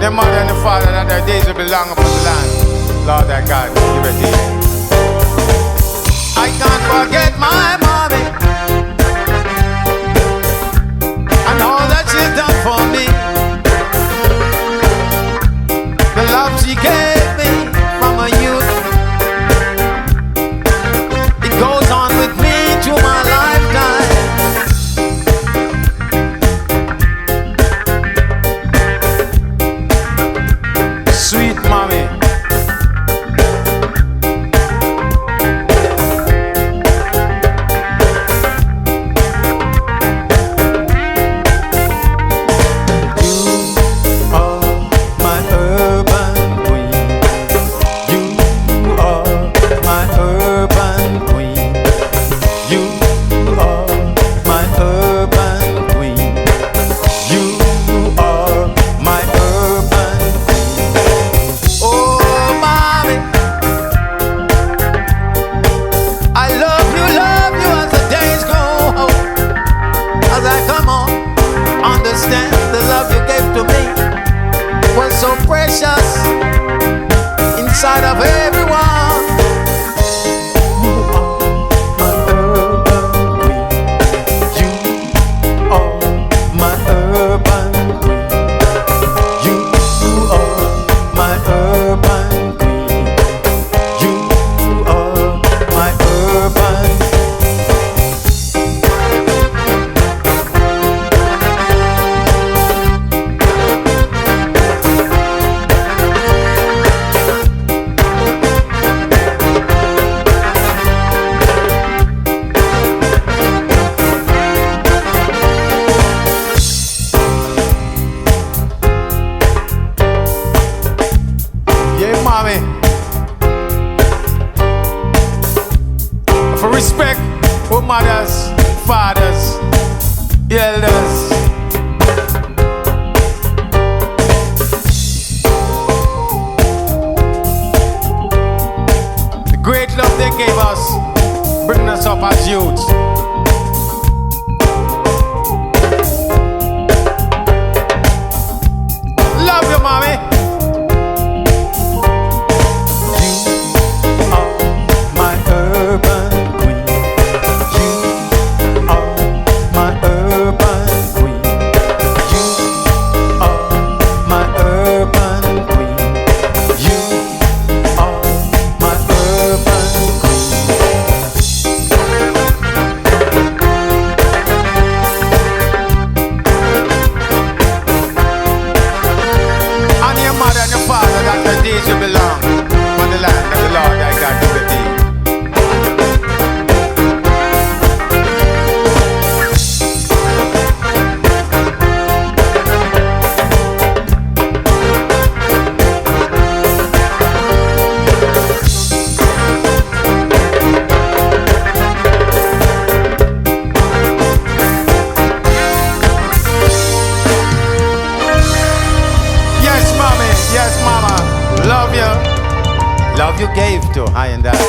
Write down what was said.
Their mother and the father, that their days will be long upon the land. Lord thy God, give it to you. I can't forget my mommy and all that she's done for me. The love she gave me from a youth, it goes on with me through my lifetime. Sweet mommy. Inside of everyone, you are my urban queen. You are my urban queen. You are my urban queen. You are my urban for respect for mothers, fathers, elders. The great love they gave us, bringing us up as youths. Love you, mommy. You belong on the land of the Lord thy God giveth thee. Yes, mommy, yes, mama. Love you. Love you gave to I and I.